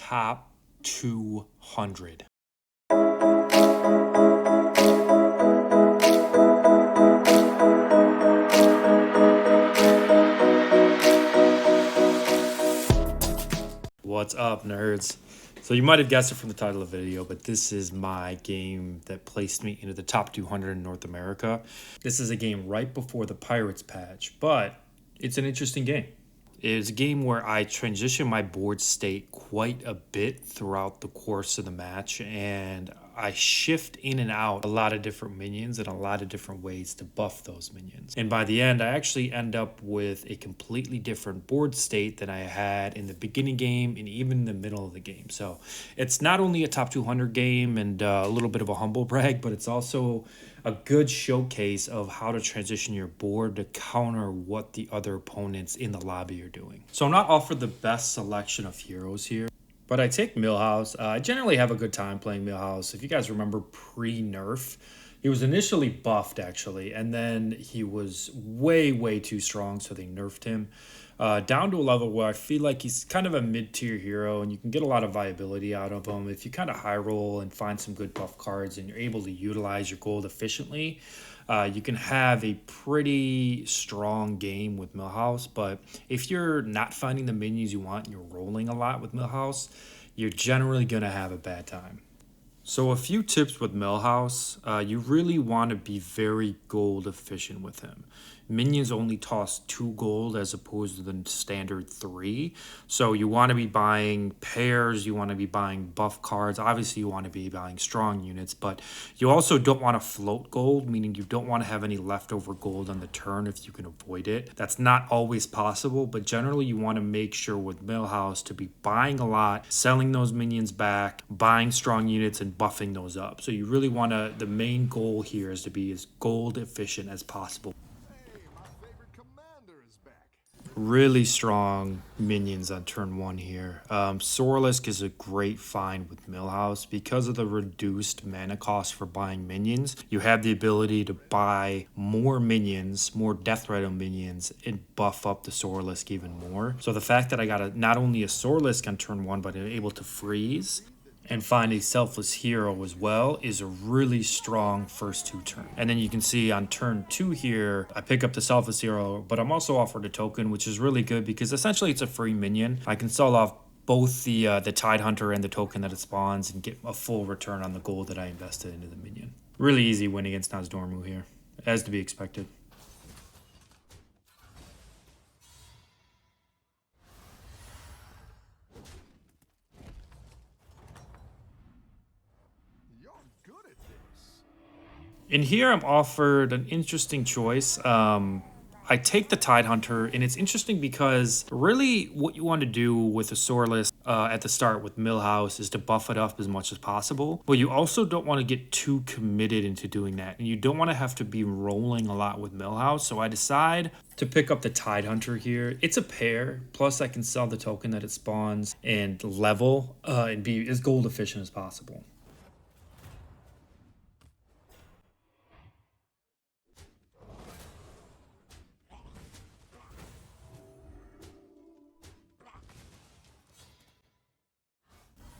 top 200. What's up, nerds? So you might have guessed it from the title of the video, but this is my game that placed me into the top 200 in North America. This is a game right before the Pirates patch, but it's an interesting game. It's a game where I transition my board state quite a bit throughout the course of the match, and I shift in and out a lot of different minions and a lot of different ways to buff those minions. And by the end, I actually end up with a completely different board state than I had in the beginning game and even in the middle of the game. So it's not only a top 200 game and a little bit of a humble brag, but it's also a good showcase of how to transition your board to counter what the other opponents in the lobby are doing. So I'm not offered the best selection of heroes here, but I take Millhouse. I generally have a good time playing Millhouse. If you guys remember pre-nerf, he was initially buffed actually, and then he was way too strong, so they nerfed him down to a level where I feel like he's kind of a mid-tier hero, and you can get a lot of viability out of him if you kind of high roll and find some good buff cards and you're able to utilize your gold efficiently. You can have a pretty strong game with Millhouse, but if you're not finding the minions you want and you're rolling a lot with Millhouse, you're generally going to have a bad time. So a few tips with Millhouse. You really want to be very gold efficient with him. Minions only toss 2 gold as opposed to the standard 3. So you want to be buying pairs, you want to be buying buff cards. Obviously you want to be buying strong units, but you also don't want to float gold, meaning you don't want to have any leftover gold on the turn if you can avoid it. That's not always possible, but generally you want to make sure with Millhouse to be buying a lot, selling those minions back, buying strong units and buffing those up. So you really want to, the main goal here is to be as gold efficient as possible. Really strong minions on turn 1 here. Sorlisk is a great find with Millhouse. Because of the reduced mana cost for buying minions, you have the ability to buy more minions, more Death Rattle minions, and buff up the Sorlisk even more. So the fact that I got not only a Sorlisk on turn 1, but I'm able to freeze and find a selfless hero as well is a really strong first 2 turns. And then you can see on turn 2 here, I pick up the selfless hero, but I'm also offered a token, which is really good because essentially it's a free minion. I can sell off both the Tide Hunter and the token that it spawns and get a full return on the gold that I invested into the minion. Really easy win against Nozdormu here, as to be expected. In here, I'm offered an interesting choice. I take the Tide Hunter, and it's interesting because really what you want to do with a Sorlisk at the start with Millhouse is to buff it up as much as possible, but you also don't want to get too committed into doing that, and you don't want to have to be rolling a lot with Millhouse, so I decide to pick up the Tide Hunter here. It's a pair, plus I can sell the token that it spawns and level and be as gold efficient as possible.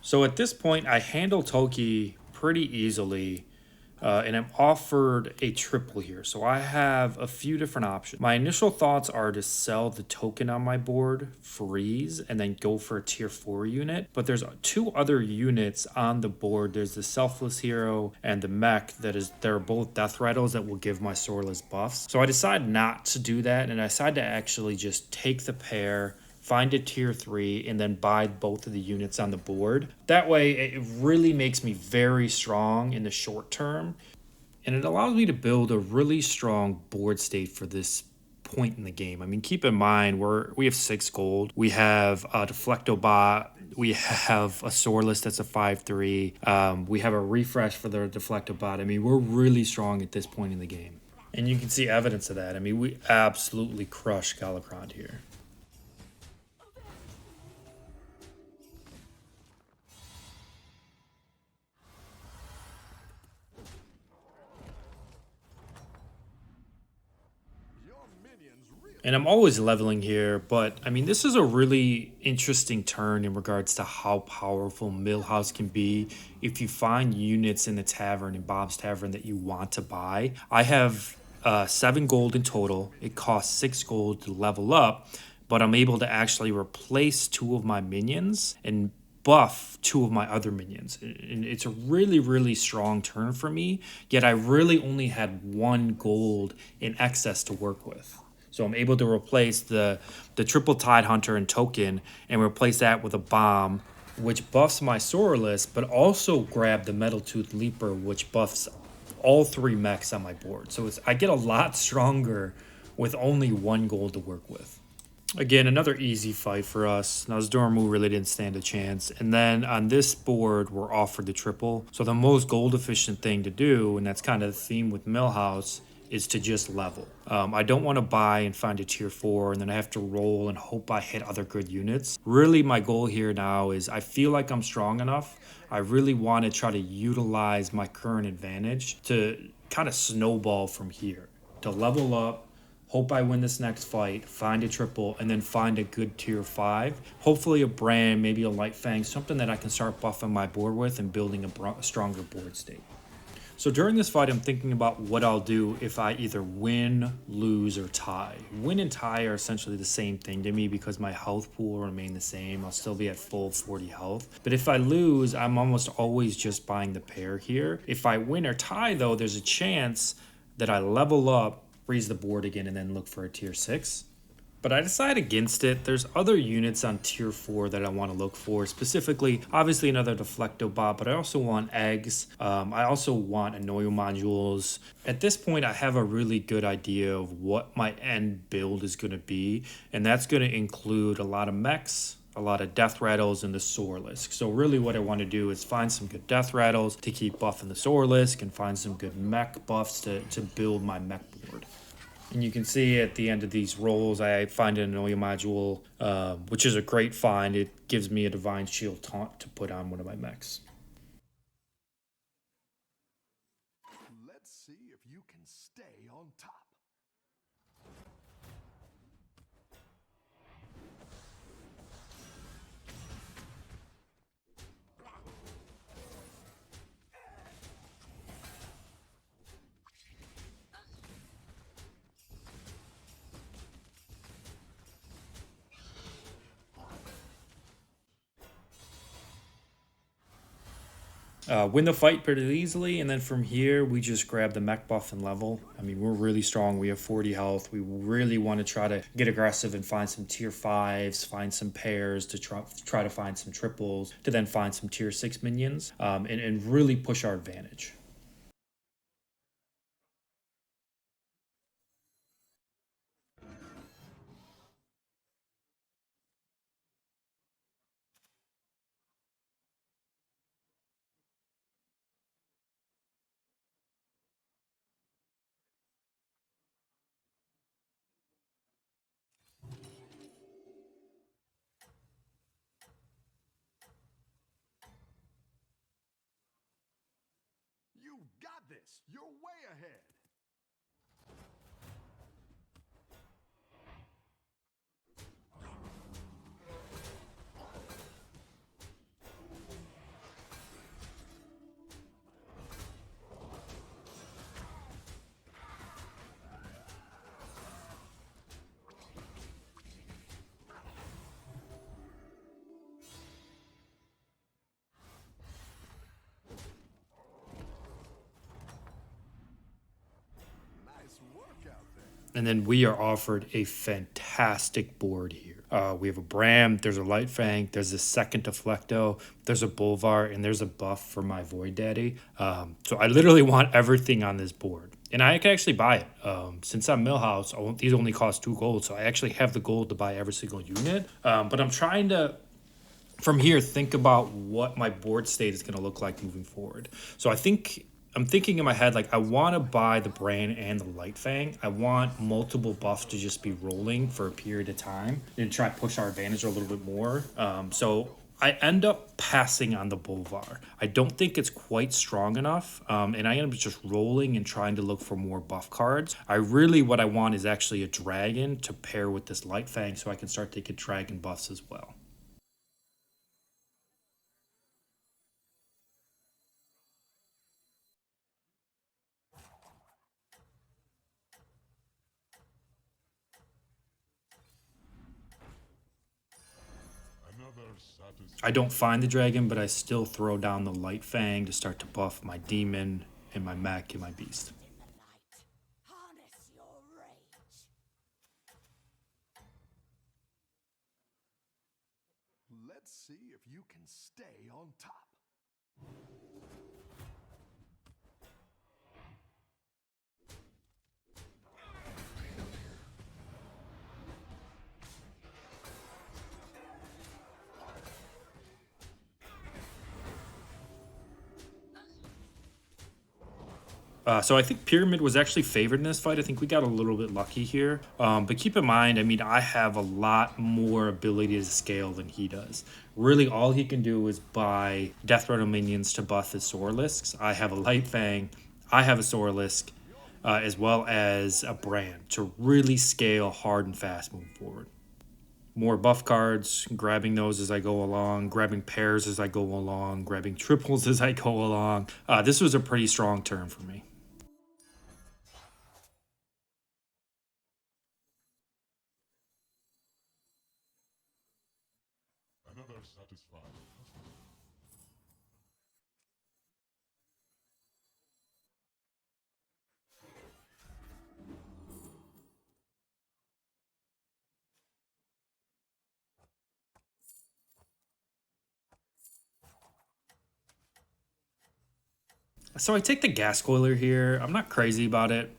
So at this point, I handle Toki pretty easily, and I'm offered a triple here. So I have a few different options. My initial thoughts are to sell the token on my board, freeze, and then go for a tier 4 unit. But there's 2 other units on the board. There's the Selfless Hero and the Mech they're both Death Rattles that will give my Sorlisk buffs. So I decide not to do that, and I decide to actually just take the pair, find a tier 3, and then buy both of the units on the board. That way, it really makes me very strong in the short term, and it allows me to build a really strong board state for this point in the game. I mean, keep in mind, we have 6 gold. We have a Deflectobot. We have a Sorlisk that's a 5/3. We have a refresh for the Deflectobot. I mean, we're really strong at this point in the game. And you can see evidence of that. I mean, we absolutely crush Galakrond here. And I'm always leveling here, but I mean, this is a really interesting turn in regards to how powerful Millhouse can be if you find units in the tavern, in Bob's Tavern, that you want to buy. I have 7 gold in total. It costs 6 gold to level up, but I'm able to actually replace 2 of my minions and buff 2 of my other minions. And it's a really, really strong turn for me, yet I really only had 1 gold in excess to work with. So I'm able to replace the triple tide hunter and token and replace that with a bomb, which buffs my Sorreless, but also grab the Metal Tooth Leaper, which buffs all 3 mechs on my board. So I get a lot stronger with only 1 gold to work with. Again, another easy fight for us. Nozdormu really didn't stand a chance. And then on this board, we're offered the triple. So the most gold efficient thing to do, and that's kind of the theme with Millhouse, is to just level. I don't want to buy and find a tier 4 and then I have to roll and hope I hit other good units. Really, my goal here now is I feel like I'm strong enough. I really want to try to utilize my current advantage to kind of snowball from here, to level up, hope I win this next fight, find a triple, and then find a good tier 5. Hopefully a brand, maybe a light fang, something that I can start buffing my board with and building a stronger board state. So during this fight, I'm thinking about what I'll do if I either win, lose, or tie. Win and tie are essentially the same thing to me because my health pool will remain the same. I'll still be at full 40 health. But if I lose, I'm almost always just buying the pair here. If I win or tie, though, there's a chance that I level up, freeze the board again, and then look for a tier 6. But I decide against it. There's other units on tier 4 that I want to look for. Specifically, obviously another Deflecto bot, but I also want eggs. I also want Annoyo modules. At this point, I have a really good idea of what my end build is going to be. And that's going to include a lot of mechs, a lot of death rattles, and the Sorreless. So really what I want to do is find some good death rattles to keep buffing the Sorreless, and find some good mech buffs to build my mech board. And you can see at the end of these rolls, I find an Annoyo module, which is a great find. It gives me a Divine Shield taunt to put on one of my mechs. Let's see if you can stay on top. Win the fight pretty easily, and then from here we just grab the mech buff and level. I mean, we're really strong. We have 40 health. We really want to try to get aggressive and find some tier 5s, find some pairs to try to find some triples, to then find some tier 6 minions, and really push our advantage. You've got this. You're way ahead. Nice work out there. And then we are offered a fantastic board here. We have a Bram, there's a Light Fang, there's a second Deflecto, there's a Bolvar, and there's a buff for my Void Daddy. So I literally want everything on this board. And I can actually buy it. Since I'm Millhouse, these only cost 2 gold, so I actually have the gold to buy every single unit. But I'm trying to, from here, think about what my board state is going to look like moving forward. So I'm thinking in my head, like, I want to buy the Brand and the Light Fang. I want multiple buffs to just be rolling for a period of time and try to push our advantage a little bit more. So I end up passing on the Bolvar. I don't think it's quite strong enough, and I end up just rolling and trying to look for more buff cards. What I want is actually a dragon to pair with this Light Fang so I can start taking dragon buffs as well. I don't find the dragon, but I still throw down the Light Fang to start to buff my demon and my mech and my beast. Harness your rage. Let's see if you can stay on top. So I think Pyramid was actually favored in this fight. I think we got a little bit lucky here. But keep in mind, I mean, I have a lot more ability to scale than he does. Really, all he can do is buy Death Rattle minions to buff his Sorlisks. I have a Light Fang. I have a Sorlisk, as well as a Brand to really scale hard and fast moving forward. More buff cards, grabbing those as I go along, grabbing pairs as I go along, grabbing triples as I go along. This was a pretty strong turn for me. Another satisfied. So I take the gas coiler here. I'm not crazy about it.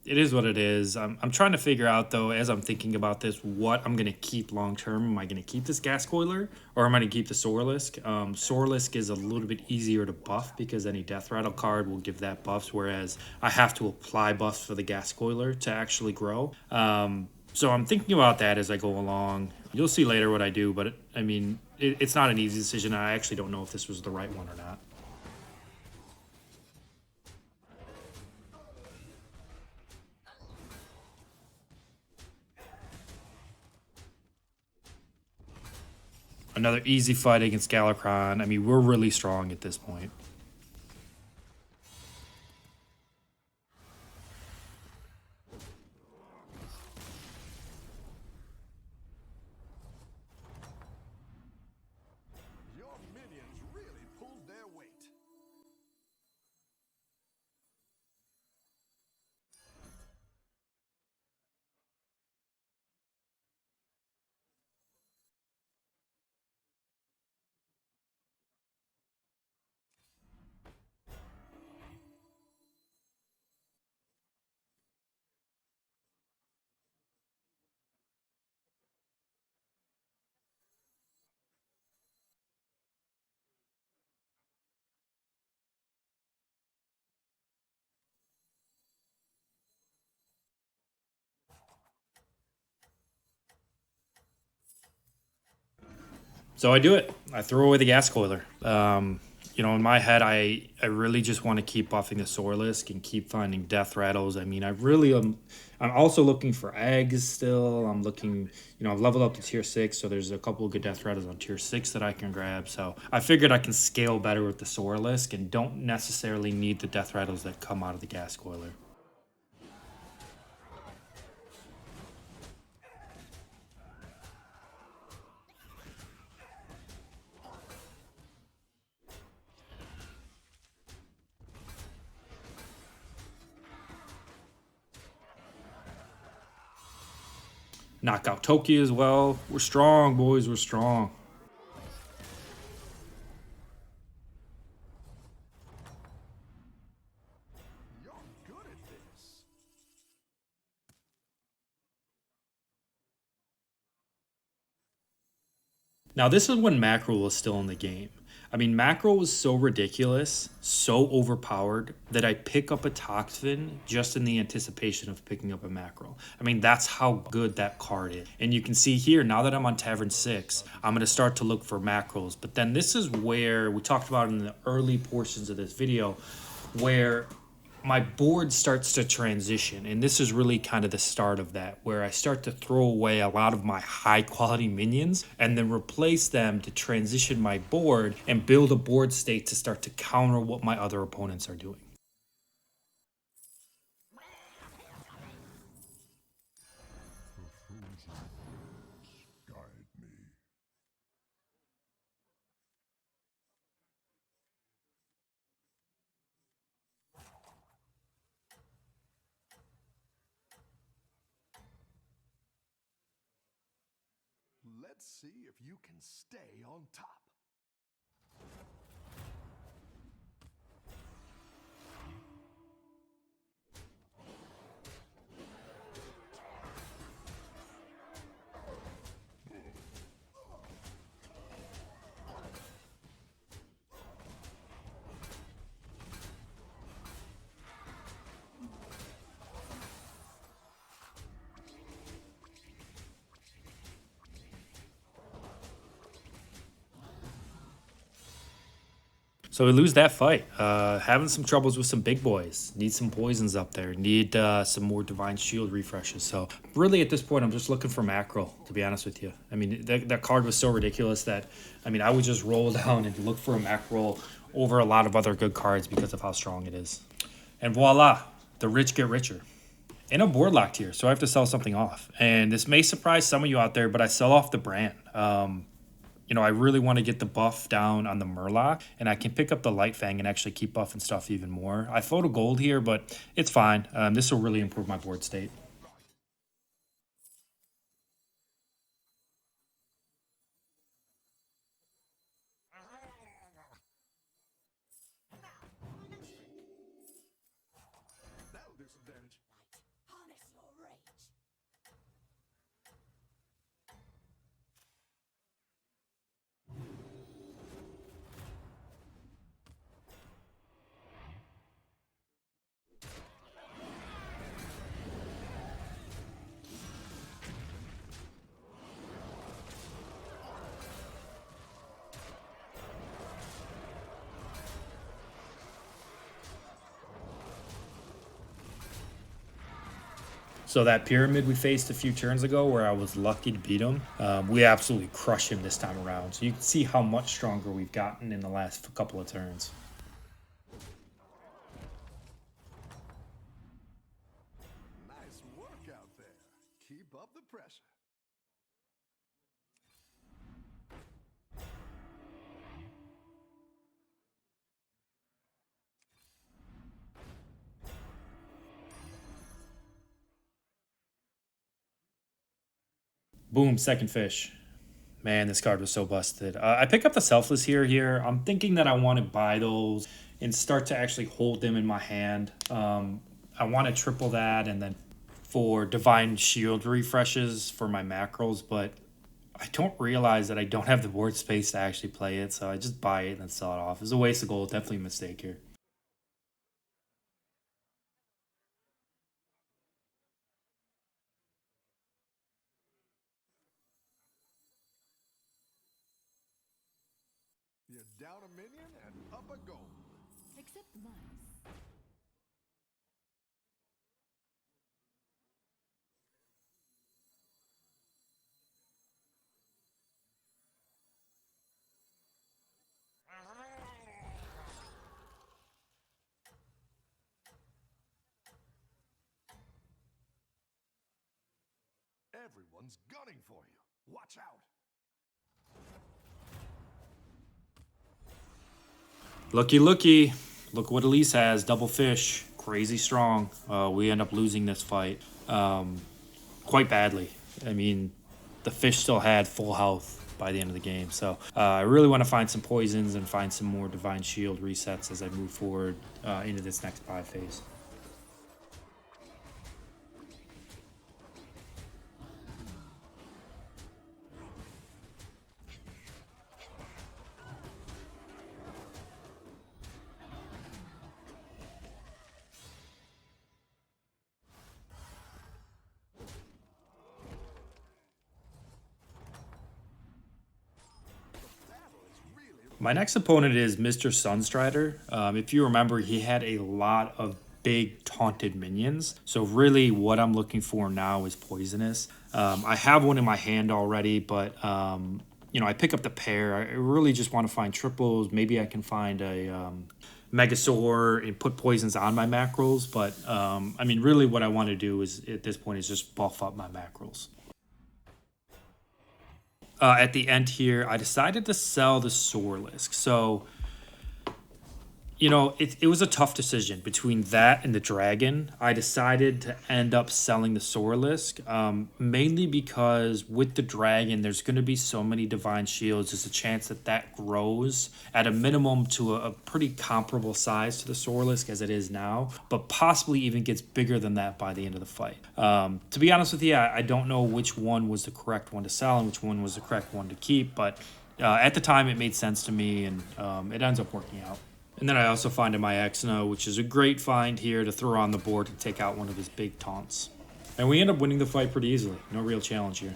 It is what it is. I'm trying to figure out though, as I'm thinking about this, what I'm gonna keep long term. Am I gonna keep this gas coiler or am I gonna keep the Sorlisk? Sorlisk is a little bit easier to buff because any Death Rattle card will give that buffs, whereas I have to apply buffs for the gas coiler to actually grow. So I'm thinking about that as I go along. You'll see later what I do, but it's not an easy decision. I actually don't know if this was the right one or not. Another easy fight against Galakrond. I mean, we're really strong at this point. Your minions really pulled their weight. So I do it. I throw away the gas coiler. In my head, I really just want to keep buffing the Sorlisk and keep finding death rattles. I mean, I really am. I'm also looking for eggs still. I'm looking, I've leveled up to tier 6, so there's a couple of good death rattles on tier 6 that I can grab. So I figured I can scale better with the Sorlisk and don't necessarily need the death rattles that come out of the gas coiler. Knock out Toki as well. We're strong, boys. We're strong. You're good at this. Now, this is when Mackerel was still in the game. I mean, mackerel was so ridiculous, so overpowered that I pick up a toxin just in the anticipation of picking up a mackerel. I mean, that's how good that card is. And you can see here, now that I'm on Tavern 6, I'm going to start to look for mackerels. But then this is where we talked about in the early portions of this video, where my board starts to transition, and this is really kind of the start of that, where I start to throw away a lot of my high quality minions and then replace them to transition my board and build a board state to start to counter what my other opponents are doing. The frozen words guide me. Let's see if you can stay on top. So we lose that fight. Having some troubles with some big boys. Need some poisons up there. Need some more Divine Shield refreshes. So really at this point, I'm just looking for mackerel, to be honest with you. I mean, that card was so ridiculous that, I mean, I would just roll down and look for a mackerel over a lot of other good cards because of how strong it is. And voila, the rich get richer. And I'm board locked here, so I have to sell something off. And this may surprise some of you out there, but I sell off the brand. You know, I really want to get the buff down on the Murloc, and I can pick up the Light Fang and actually keep buffing stuff even more. I photo gold here, but it's fine. This will really improve my board state. That'll do some damage. Harness your rage. So that pyramid we faced a few turns ago where I was lucky to beat him, we absolutely crush him this time around. So you can see how much stronger we've gotten in the last couple of turns. Nice work out there. Keep up the pressure. Boom, second fish. Man, this card was so busted. I pick up the Selfless here. I'm thinking that I want to buy those and start to actually hold them in my hand. I want to triple that and then for Divine Shield refreshes for my macros, but I don't realize that I don't have the board space to actually play it, so I just buy it and then sell it off. It's a waste of gold. Definitely a mistake here. You're down a minion and up a gold. Except mice. Everyone's gunning for you. Watch out. Looky. Look what Elise has. Double fish. Crazy strong. We end up losing this fight quite badly. I mean, the fish still had full health by the end of the game. So I really want to find some poisons and find some more Divine Shield resets as I move forward into this next buy phase. My next opponent is Mr. Sunstrider. If you remember, he had a lot of big taunted minions. So really what I'm looking for now is poisonous. I have one in my hand already, but you know, I pick up the pair. I really just want to find triples. Maybe I can find a Megasaur and put poisons on my macros. But I mean, really what I want to do is at this point is just buff up my macros. At the end here, I decided to sell the Sorlisk. So, you know, it was a tough decision between that and the dragon. I decided to end up selling the Sorlisk, mainly because with the dragon, there's going to be so many divine shields. There's a chance that that grows at a minimum to a pretty comparable size to the Sorlisk as it is now, but possibly even gets bigger than that by the end of the fight. To be honest with you, I don't know which one was the correct one to sell and which one was the correct one to keep, but at the time it made sense to me, and it ends up working out. And then I also find my Exno, which is a great find here to throw on the board to take out one of his big taunts. And we end up winning the fight pretty easily. No real challenge here.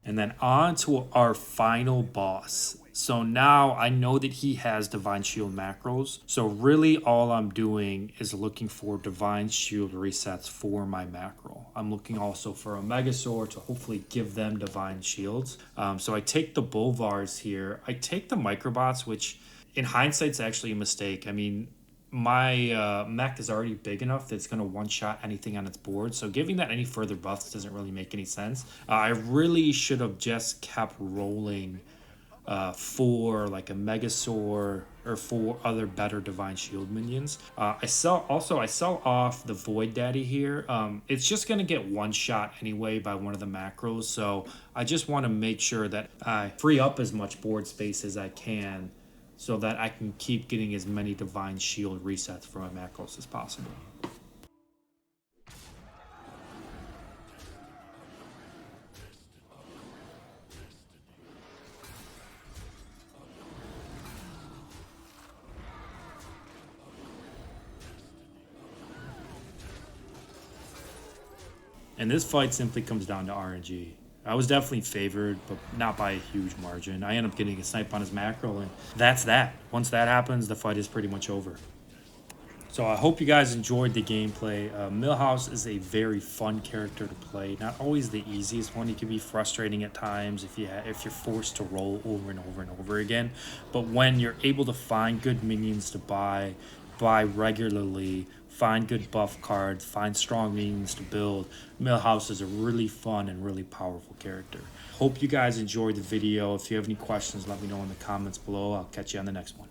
And then on to our final boss. So now I know that he has Divine Shield macros. So really all I'm doing is looking for Divine Shield resets for my macro. I'm looking also for a Megasaur to hopefully give them Divine Shields. So I take the Bolvars here. I take the Microbots, which in hindsight is actually a mistake. I mean, my mech is already big enough that it's going to one-shot anything on its board. So giving that any further buffs doesn't really make any sense. I really should have just kept rolling for like a Megasaur or for other better Divine Shield minions. I sell off the Void Daddy here. It's just going to get one shot anyway by one of the macros. So I just want to make sure that I free up as much board space as I can, so that I can keep getting as many Divine Shield resets for my macros as possible. And this fight simply comes down to RNG. I was definitely favored, but not by a huge margin. I end up getting a snipe on his macro, and that's that. Once that happens, the fight is pretty much over. So I hope you guys enjoyed the gameplay. Millhouse is a very fun character to play. Not always the easiest one. He can be frustrating at times if you're forced to roll over and over and over again. But when you're able to find good minions to buy regularly, find good buff cards, find strong minions to build, Millhouse is a really fun and really powerful character. Hope you guys enjoyed the video. If you have any questions, let me know in the comments below. I'll catch you on the next one.